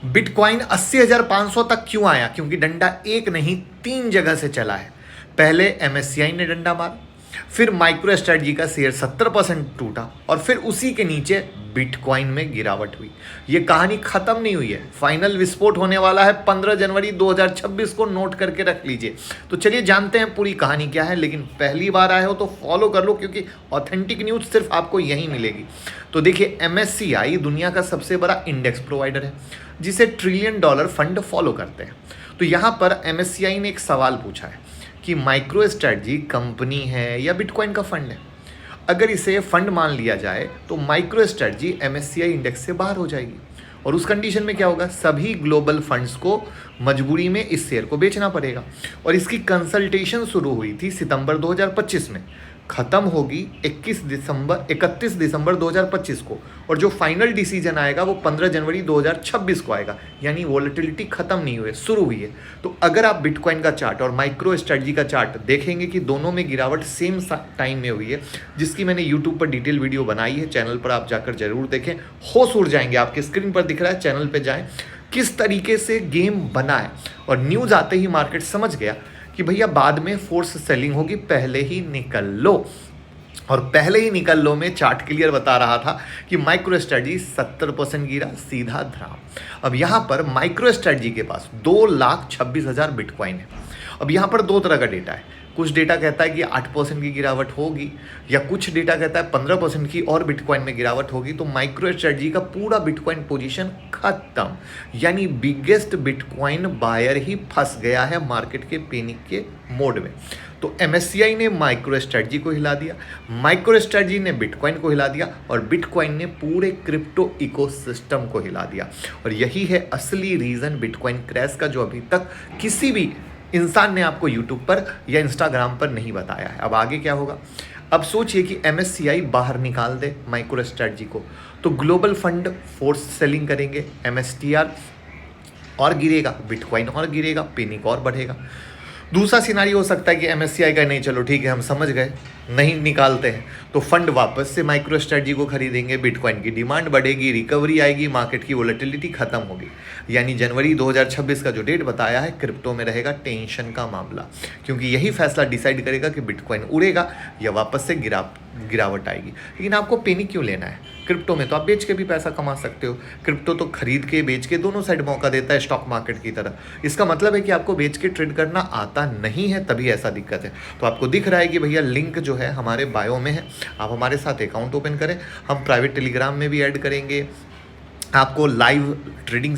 Bitcoin 80,500 तक क्यों आया? क्योंकि डंडा एक नहीं 3 जगह से चला है। पहले एमएससीआई ने डंडा मारा, फिर माइक्रो स्ट्रेटजी का शेयर 70% टूटा और फिर उसी के नीचे बिटकॉइन में गिरावट हुई। ये कहानी खत्म नहीं हुई है, फाइनल विस्फोट होने वाला है 15 जनवरी 2026 को, नोट करके रख लीजिए। तो चलिए जानते हैं पूरी कहानी क्या है, लेकिन पहली बार आए हो तो फॉलो कर लो क्योंकि ऑथेंटिक न्यूज सिर्फ आपको यहीं मिलेगी। तो देखिए, एमएससीआई दुनिया का सबसे बड़ा इंडेक्स प्रोवाइडर है जिसे $1 ट्रिलियन फंड फॉलो करते हैं। तो यहाँ पर एमएससीआई ने एक सवाल पूछा है कि माइक्रो स्ट्रेटजी कंपनी है या बिटकॉइन का फंड है। अगर इसे फंड मान लिया जाए तो माइक्रो स्ट्रेटजी एमएससीआई इंडेक्स से बाहर हो जाएगी और उस कंडीशन में क्या होगा, सभी ग्लोबल फंड्स को मजबूरी में इस शेयर को बेचना पड़ेगा। और इसकी कंसल्टेशन शुरू हुई थी सितंबर 2025 में, खत्म होगी 31 दिसंबर 2025 को, और जो फाइनल डिसीजन आएगा वो 15 जनवरी 2026 को आएगा। यानी वॉलेटिलिटी खत्म नहीं हुई है, शुरू हुई है। तो अगर आप बिटकॉइन का चार्ट और माइक्रो स्ट्रेटजी का चार्ट देखेंगे कि दोनों में गिरावट सेम टाइम में हुई है, जिसकी मैंने यूट्यूब पर डिटेल वीडियो बनाई है, चैनल पर आप जाकर जरूर देखें, होश उड़ जाएंगे। आपके स्क्रीन पर दिख रहा है, चैनल पर जाएं, किस तरीके से गेम बना है। और न्यूज़ आते ही मार्केट समझ गया कि भैया बाद में फोर्स सेलिंग होगी, पहले ही निकल लो। और पहले ही निकल लो में चार्ट क्लियर बता रहा था कि माइक्रो स्ट्रेटजी 70% गिरा, सीधा धराम। अब यहाँ पर माइक्रो स्ट्रेटजी के पास 2,26,000 बिटकॉइन है। अब यहाँ पर दो तरह का डेटा है, कुछ डेटा कहता है कि 8% की गिरावट होगी, या कुछ डेटा कहता है 15% की और बिटकॉइन में गिरावट होगी। तो माइक्रो स्ट्रेटजी का पूरा बिटकॉइन पोजीशन खत्म, यानी बिगेस्ट बिटकॉइन बायर ही फंस गया है मार्केट के पैनिक के मोड में। तो एमएससीआई ने माइक्रो स्ट्रेटजी को हिला दिया, माइक्रो स्ट्रेटजी ने बिटकॉइन को हिला दिया, और बिटकॉइन ने पूरे क्रिप्टो इकोसिस्टम को हिला दिया। और यही है असली रीज़न बिटकॉइन क्रैश का, जो अभी तक किसी भी इंसान ने आपको यूट्यूब पर या इंस्टाग्राम पर नहीं बताया है। अब आगे क्या होगा? अब सोचिए कि एमएससीआई बाहर निकाल दे माइक्रो स्ट्रेटजी को, तो ग्लोबल फंड फोर्स सेलिंग करेंगे, एमएसटीआर और गिरेगा, बिटकॉइन और गिरेगा, पैनिक और बढ़ेगा। दूसरा सिनारी हो सकता है कि एमएससीआई का नहीं, चलो ठीक है हम समझ गए, नहीं निकालते हैं, तो फंड वापस से माइक्रो स्ट्रेटजी को खरीदेंगे, बिटकॉइन की डिमांड बढ़ेगी, रिकवरी आएगी, मार्केट की वोलेटिलिटी खत्म होगी। यानी जनवरी 2026 का जो डेट बताया है, क्रिप्टो में रहेगा टेंशन का मामला, क्योंकि यही फैसला डिसाइड करेगा कि बिटकॉइन उड़ेगा या वापस से गिरावट आएगी। लेकिन आपको पैनिक क्यों लेना है? क्रिप्टो में तो आप बेच के भी पैसा कमा सकते हो। क्रिप्टो तो खरीद के बेच के दोनों साइड मौका देता है, स्टॉक मार्केट की तरह। इसका मतलब है कि आपको बेच के ट्रेड करना आता नहीं है, तभी ऐसा दिक्कत है। तो आपको दिख रहा है कि भैया लिंक जो है हमारे बायो में है, आप हमारे साथ अकाउंट ओपन करें, हम प्राइवेट टेलीग्राम में भी ऐड करेंगे, आपको लाइव ट्रेडिंग